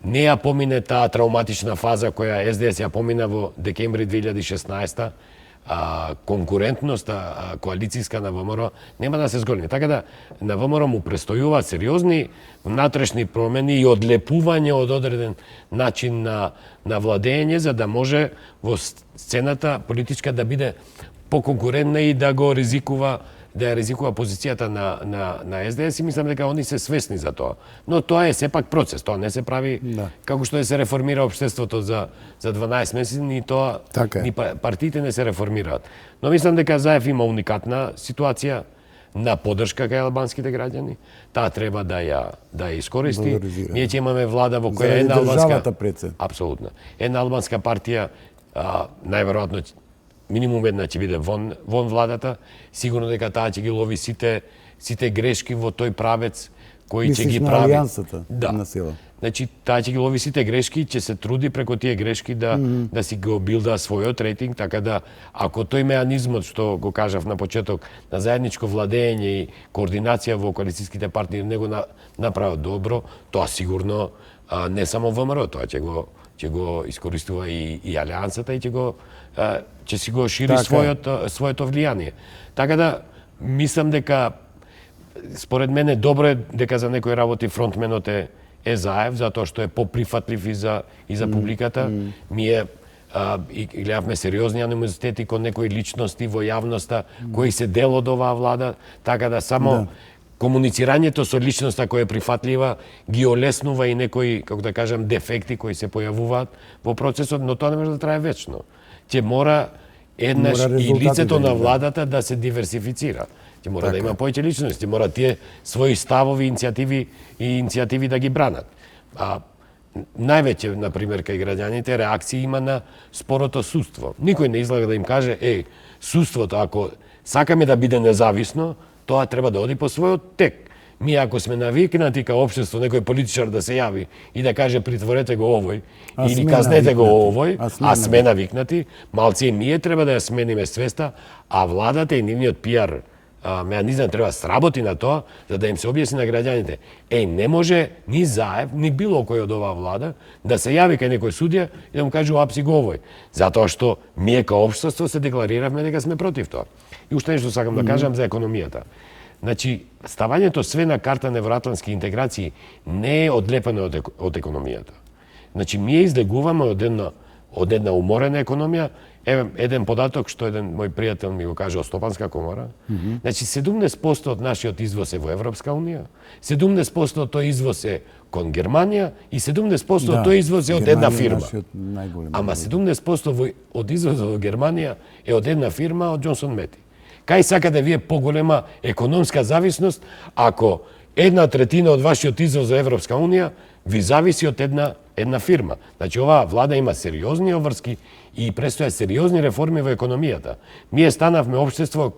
не ја помине таа травматична фаза која СДС ја помина во декември 2016, конкурентноста коалицијска на ВМРО нема да се зголеми. Така да на ВМРО му престојуваат сериозни внатрешни промени и одлепување од одреден начин на владење за да може во сцената политичка да биде поконкурентна и да го ризикува позицијата на СДС и мислам дека они се свесни за тоа. Но тоа е сепак процес, тоа не се прави како што се реформира општеството за 12 месеци, ни тоа ни партиите не се реформираат. Но мислам дека Заев има уникатна ситуација на поддршка кај албанските граѓани. Таа треба да ја искористи. Ние ќе имаме влада во која една албанска апсолутно. Една албанска партија најверојатно минимум една ќе биде вон владата, сигурно дека таа ќе ги лови сите грешки во тој правец кој ќе ги прави. Алијансата на сила. Значи таа ќе ги лови сите грешки, ќе се труди преку тие грешки да си го билда својот рейтинг, така да ако тој меанизмот што го кажав на почеток на заедничко владење и координација во коалицијските партнери него направат добро, тоа сигурно не само ВМРО, тоа ќе го искористува и Алијансата и ќе си го шири своето влијание. Така да мислам дека според мене добро е дека за некои работи фронтменот е Заев, затоа што е поприфатлив и за публиката. Ние и гледавме сериозни анимозитети кон некои личности во јавноста кои се дел од оваа влада, така да само комуницирањето со личноста која е прифатлива ги олеснува и некои, како да кажам, дефекти кои се појавуваат во процесот, но тоа не може да трае вечно. Ќе мора еднаш и лицето на владата да се диверсифицира. Ќе мора да има повеќе личности, мора тие своји ставови, иницијативи да ги бранат. Највеќе, например, кај граѓаните реакции има на спорото судство. Никој не излага да им каже, судството ако сакаме да биде независно, тоа треба да оди по својот тек. Ние ако сме навикнати као општество некој политичар да се јави и да каже притворете го овој или казнете го овој, а сме навикнати, малци и ние треба да ја смениме свеста, а владата и нивниот пиар меhanizam треба да сработи на тоа, за да им се објасни на граѓаните. Не може ни Заев, ни било кој од оваа влада да се јави кај некој судија и да му каже апси го овој. Затоа што ние као општество се деклариравме дека сме против тоа. И уште нешто сакам да кажам за економијата. Значи, ставањето све на карта на евроатлантски интеграции не е одлепено од економијата. Значи, ние излегуваме од една уморена економија. Еве, еден податок што еден мој пријател ми го каже од Стопанска комора. Значи, 70% од нашиот извоз е во Европска Унија, 70% од тој извоз е кон Германија и 70% од тој извоз е од една фирма. Ама 70% од извозот во Германија е од една фирма, од Джонсон Мети. Кај сакате вие поголема економска зависност ако 1/3 од вашиот извоз за Европска Унија ви зависи од една фирма. Значи, оваа влада има сериозни обврски и престоја сериозни реформи во економијата. Ние станавме општество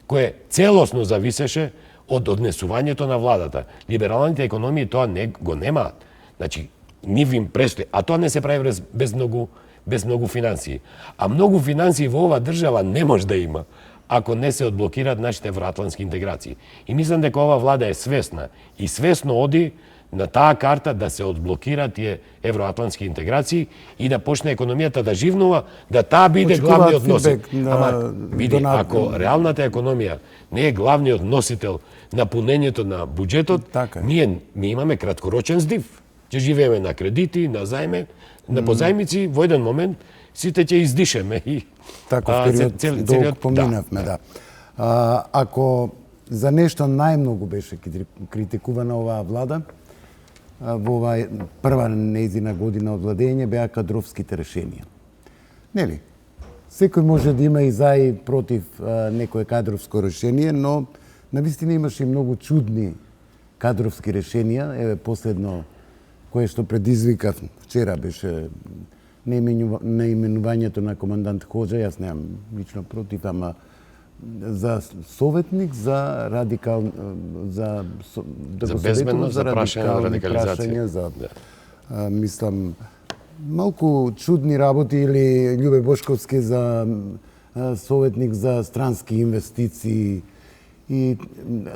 кое целосно зависеше од однесувањето на владата. Либералните економии тоа го немаат. Значи, нив им престои, а тоа не се прави без многу финансии. А многу финансии во оваа држава не може да има ако не се одблокираат нашите евроатлантски интеграции. И мислам дека оваа влада е свесна и свесно оди на таа карта да се одблокираат тие евроатлантски интеграции и да почне економијата да живнува, да таа биде главниот носител. Ама види, ако реалната економија не е главниот носител на пунењето на буџетот, ние имаме краткорочен здив. Ќе живееме на кредити, на зајме, на позајмици, во еден момент сите ќе издишеме и таков период долг поминавме, да. Ако за нешто најмногу беше критикувана оваа влада, во оваа прва нејзина година од владење беа кадровските решенија. Нели? Секој може да има и за и против некое кадровско решение, но навистина имаше и многу чудни кадровски решенија. Еве последно кое што предизвика вчера беше наименувањето на командант Хоџа. Јас немам лично против, ама за советник за за безбедност, за прашање, радикализација. Мислам, малку чудни работи, или Љубе Бошковски за советник за странски инвестиции и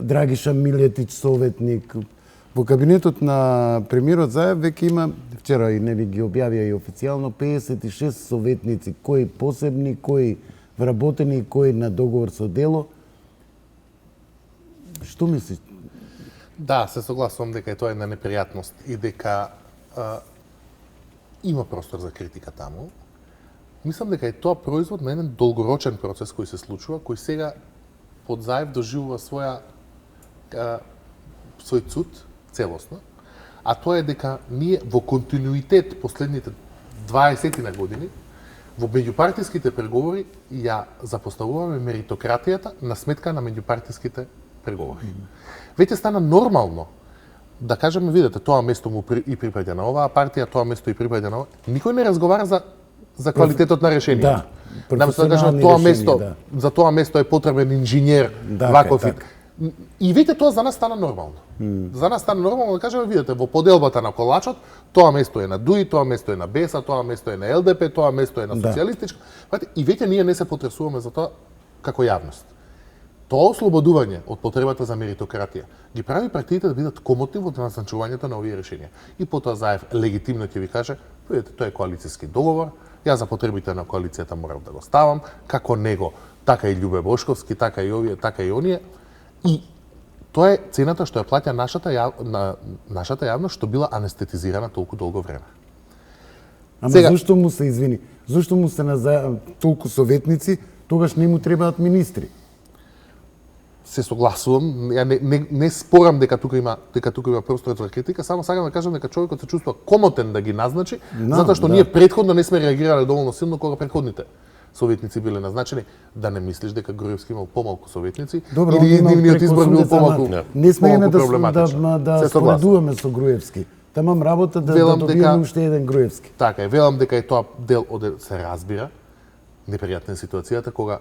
Драгиша Милетич советник. Во кабинетот на премиерот Заев веќе има, вчера и нели ги објавија и официјално, 56 советници, кои посебни, кои вработени, кои на договор со дело. Што мислиш? Да, се согласувам дека е тоа една непријатност и дека има простор за критика таму. Мислам дека е тоа производ на еден долгорочен процес кој се случува, кој сега под Заев доживува свој цуд целосно, а тоа е дека ние во континуитет последните 20 на години во меѓупартиските преговори ја запоставуваме меритократијата на сметка на меѓупартиските преговори. Веќе стана нормално да кажеме, видете, тоа место му и припаѓа на оваа партија, тоа место и припаѓа на оваа. Никој не разговара за квалитетот на решението. Да, наместо да кажеме тоа место, за тоа место е потребен инженер, ваков и веќе тоа за нас стана нормално. За нас стана нормално да кажеме, видете, во поделбата на колачот, тоа место е на ДУИ, тоа место е на БЕСА, тоа место е на ЛДП, тоа место е на социјалистичка. И веќе ние не се потресуваме за тоа како јавност. Тоа ослободување од потребата за меритократија ги прави партиите да бидат комотни во назначувањето на овие решенија. И потоа Заев легитимно ќе ви каже, видите, тоа е коалициски договор, јас за потребите на коалицијата морам да го ставам, како него, така и Љубе Бошковски, така и овие, така и оние. И тоа е цената што ја плаќа нашата јавност, што била анестетизирана толку долго време. Ама сега, зашто му се, извини, зашто му се на толку советници, тогаш не му требаат министри? Се согласувам, ја не спорам дека тука има простор за критика, само сакам да кажам дека човекот се чувствува комотен да ги назначи, затоа што ние претходно не сме реагирале доволно силно кога претходните советници биле назначени, да не мислиш дека Груевски имал помалку советници, или нивниот избор бил помалку. Не смееме да споредуваме со Груевски. Тамам работа да добиеме уште еден Груевски. Така е, велам дека е тоа дел од, се разбира, непријатна ситуацијата кога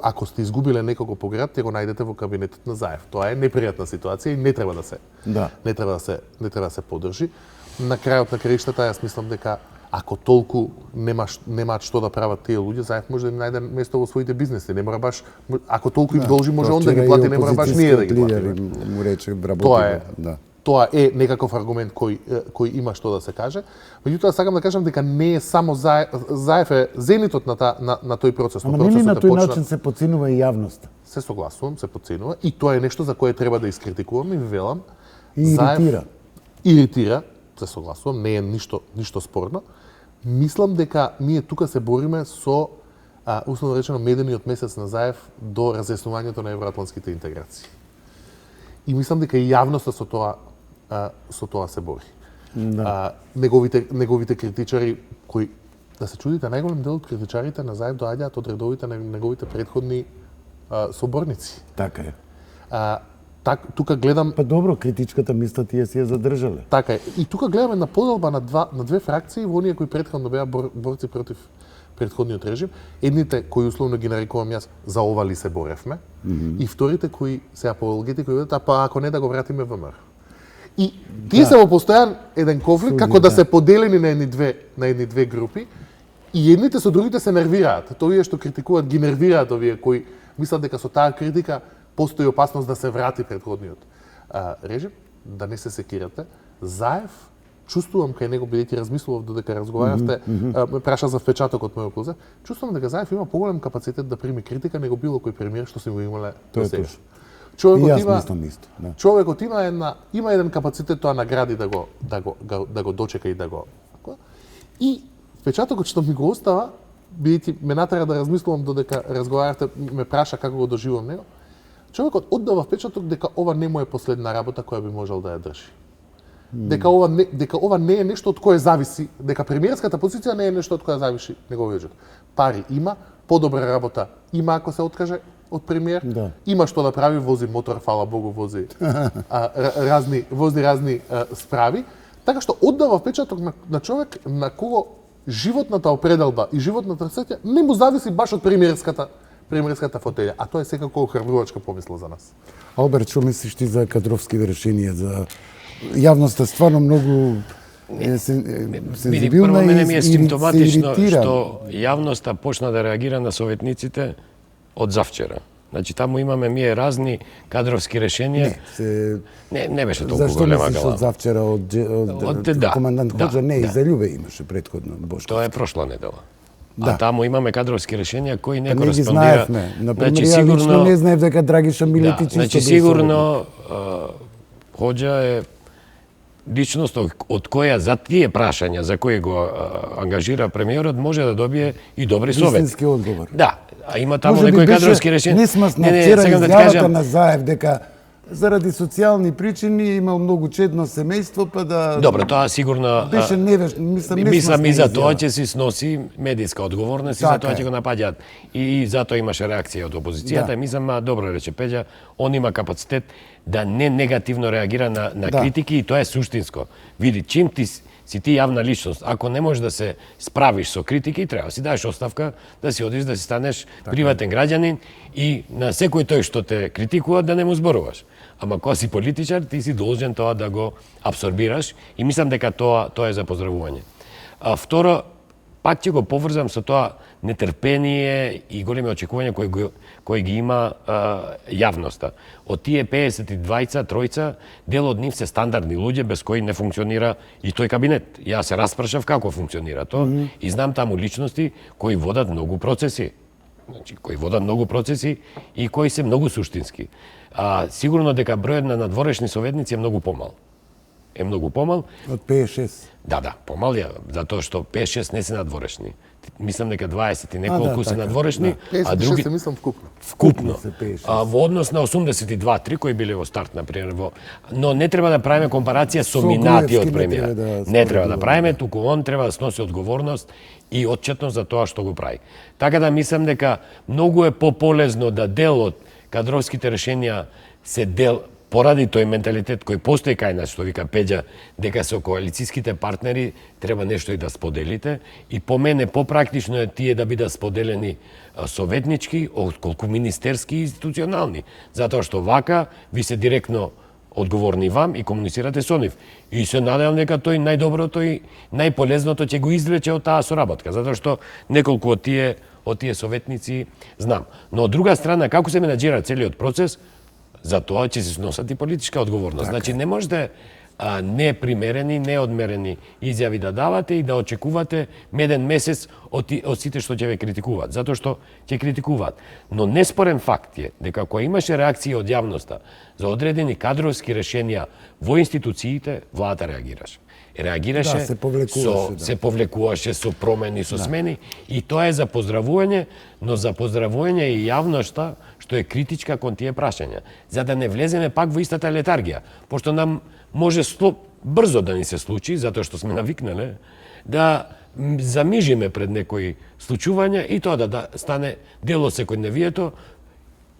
ако сте изгубиле некого по град, ќе го најдете во кабинетот на Заев. Тоа е непријатна ситуација и не треба да се поддржи. На крајот на краиштата, јас мислам дека ако толку немаат што да прават тие луѓе, Заев може да им најде место во своите бизнеси. Не мора баш, ако толку им должи, може он да ги плати, не мора баш ние да ги платиме. Му рече, работи. Тоа е некаков аргумент кој има што да се каже. Меѓутоа сакам да кажам дека не е само Заев е зенитот на тој процес. Ама нели на тој начин се потценува и јавноста? Се согласувам, се потценува и тоа е нешто за кое треба да искритикуваме и велам. И иритира. Иритира, се согласувам, не е ништо спорно. Мислам дека ние тука се бориме со условно речено медениот месец на Заев до разјаснувањето на евроатлантските интеграции. И мислам дека и јавноста со тоа се бори. Да. Неговите критичари кои да се чудите, најголем дел од критичарите на Заев доаѓаат од редовите на неговите претходни соборници. Така е. Тука гледам. Па добро, критичката мисла тие си ја задржале. Така е. И тука гледаме на поделба на две фракции во оние кои претходно беа борци против претходниот режим. Едните кои условно ги нарекувам јас за ова ли се боревме, и вторите кои се апологети кои велат па ако не да го вратиме ВМРО. И тие се во постојан еден конфликт како да се поделени на едни две групи и едните со другите се нервираат. Овие што критикуваат ги нервираат овие кои мислат дека со таа критика постои опасност да се врати претходниот режим, да не се секирате. Заев, чувствувам кај него, бидејќи размислував додека разговаравте, ме праша за впечатокот мој околу, чувствувам дека Заев има поголем капацитет да прими критика него било кој премиер што се го имале до сега. Човекот има еден капацитет тоа награди да го дочека и да го. И впечатокот што ми го остава, бидејќи ме натера да размислувам додека разговаравте, ме праша како го доживувам него. Човекот оддава впечаток дека ова не му е последна работа која би можел да ја држи. Дека ова не е нешто од кое зависи, дека премиерската позиција не е нешто од кое зависи неговиот живот. Пари има, подобра работа има ако се откаже од премиер, има што да прави, вози мотор, фала Богу, вози разни справи, така што оддава впечаток на човек на кого животната определба и животната среќа не му зависи баш од премиерската фотелја, а тоа е секако охрабрувачка помисла за нас. Алберт, што мислиш ти за кадровски решенија, за јавноста стварно многу сензибилна и ми е симптоматично се што јавноста почна да реагира на советниците од завчера. Значи таму имаме ние разни кадровски решенија. Не беше толку голема глава. Зашто мислиш од завчера од командант Ходжа? Не, и за Љубе имаше претходно Бошко. Тоа е прошла недела. А таму имаме кадровски решенија кои не кореспондира. Не ги знаевме. Например, ја лично не знаев дека Драгиша Милетич исто значи сигурно Ходжа е личност од која за тие прашања за кои го ангажира премиерот може да добие и добри совети. Истински одговор. Да, а има таму некои кадровски решенија. Не сме вчера изјавата на Заев дека заради социјални причини имал многу чедно семејство, па да... Добро, тоа сигурно... Беше невеш, мислам и за тоа ќе си сноси медиска одговорност и за тоа ќе го напаѓаат. И затоа имаше реакција од опозицијата. Мислам, добро рече Пеѓа, он има капацитет да не негативно реагира на критики и тоа е суштинско. Види, чим си ти јавна личност, ако не можеш да се справиш со критики, треба да си даеш оставка, да си одиш да си станеш приватен граѓанин и на секој тој што те критикува да не му зборуваш. Ама кога си политичар, ти си должен тоа да го абсорбираш и мислам дека тоа е за поздравување. Второ, пак ќе го поврзам со тоа нетрпение и големи очекувања кои ги има јавноста. Од тие 52-тројца, дел од нив се стандардни луѓе без кои не функционира и тој кабинет. Јас се распрашав како функционира тоа и знам таму личности кои водат многу процеси. Значи, кои водат многу процеси и кои се многу суштински. Сигурно дека бројот на надворешни советници е многу помал. Од 56. Да, помал ја, затоа што 56 не се надворешни. Мислам дека 20 и неколку се надворешни, а други се мислам вкупно. Вкупно. Во однос на 82-3 кои биле во старт, например, но не треба да правиме компарација со минатиот премиер. Не треба да правиме, туку он треба да сноси одговорност и отчетност за тоа што го прави. Така да мислам дека многу е пополезно да дел од кадровските решенија се дел поради тој менталитет кој постои кај нас, што вика Пеѓа, дека со коалицијските партнери треба нешто и да споделите, и по мене попрактично е тие да бидат споделени советнички, отколку министерски и институционални, затоа што вака ви се директно одговорни вам и комуницирате со нив. И се надевам дека тој најдоброто и најполезното ќе го извлече од таа соработка, затоа што неколку од тие советници знам. Но од друга страна, како се менаџира целиот процес, за тоа ќе се сносат и политичка одговорност. Значи не можете непримерени, неодмерени изјави да давате и да очекувате меден месец од сите што ќе ве критикуваат, затоа што ќе критикуваат. Но неспорен факт е дека кога имаше реакција од јавноста за одредени кадровски решенија во институциите, владата реагираше. Реагираше, се повлекуваше со промени, со смени, и тоа е за поздравување, но за поздравување и јавноста што е критичка кон тие прашања, за да не влеземе пак во истата летаргија, пошто нам може брзо да ни се случи, затоа што сме навикнале, да замижиме пред некои случувања и тоа да стане дел од секојдневието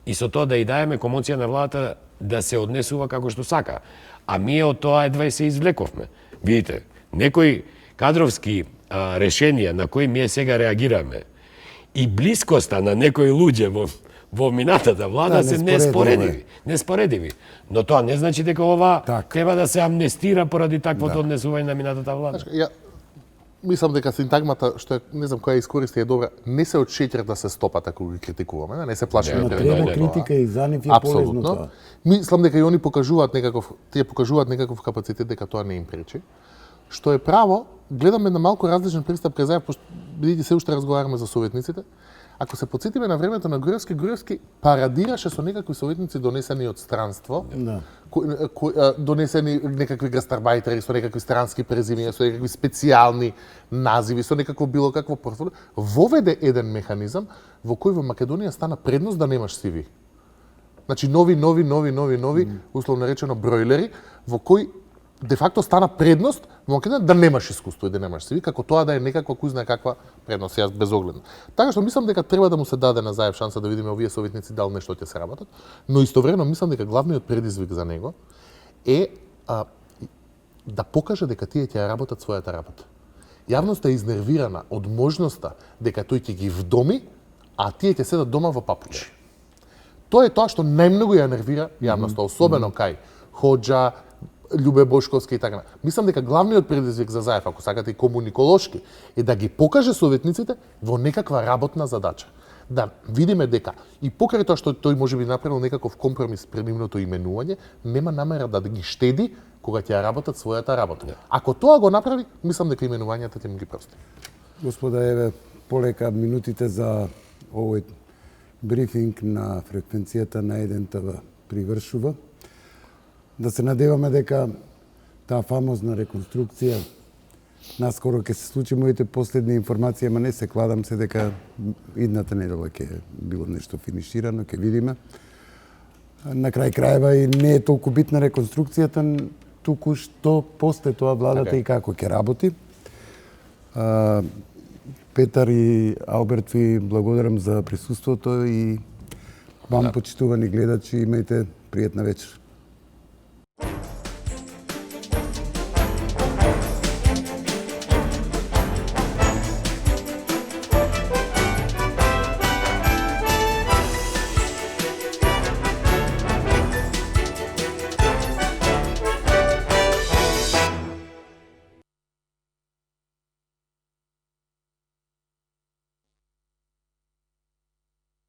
и со тоа да и даеме комоција на владата да се однесува како што сака. А ние од тоа едва и се извлековме. Видите, некои кадровски решенија на кои ние сега реагираме и блискоста на некои луѓе во минатата влада се неспоредиви. Но тоа не значи дека ова треба да се амнестира поради таквото однесување на минатата влада. Ја мислам дека синтагмата што не знам која искористи е добра, не се од шеќер да се стопат ако ги критикуваме, не се плашиме од треба критика и за нив е полезно тоа. Мислам дека и они покажуваат некаков капацитет дека тоа не им пречи. Што е право, гледаме на малку различен пристап кај заев, бидејќи се уште разговараме за советниците. Ако се подсетиме на времето на Груевски парадираше со некакви советници донесени од странство, донесени некакви гастарбајтери со некакви странски презимиња, со некакви специјални називи, со некакво било какво портфолио. Воведе еден механизам во кој во Македонија стана предност да немаш CV. Значи нови, условно речено бројлери, во кој де факто стана предност во Македонија да немаш искуство и да немаш CV, како тоа да е некаква кој знае каква предност, јас безогледно. Така што мислам дека треба да му се даде на Заев шанса да видиме овие советници дали нешто ќе се работат, но истовремено мислам дека главниот предизвик за него е да покаже дека тие ќе работат својата работа. Јавноста е изнервирана од можноста дека тој ќе ги вдоми, а тие ќе седат дома во папучи. Тоа е тоа што најмногу ја нервира јавноста, особено кај Хоџа, Љубе Бошковски и така. Мислам дека главниот предизвик за Заев, ако сакате и комуниколошки, е да ги покаже советниците во некаква работна задача. Да видиме дека и покрај тоа што тој можеби направил некаков компромис пред нивното именување, нема намера да ги штеди кога ќе работат својата работа. Ако тоа го направи, мислам дека именувањата ќе му ги прости. Господа, еве полека минутите за овој брифинг на фреквенцијата на 1 ТВ привршува. Да се надеваме дека таа фамозна реконструкција наскоро ќе се случи. Моите последни информации, ама не се кладам се дека идната недела ќе било нешто финиширано, ќе видиме. На крај крајва и не е толку битна реконструкцијата, туку што после тоа владата и како ќе работи. Петар и Алберт, ви благодарам за присуството и вам, почитувани гледачи, имајте пријатна вечер.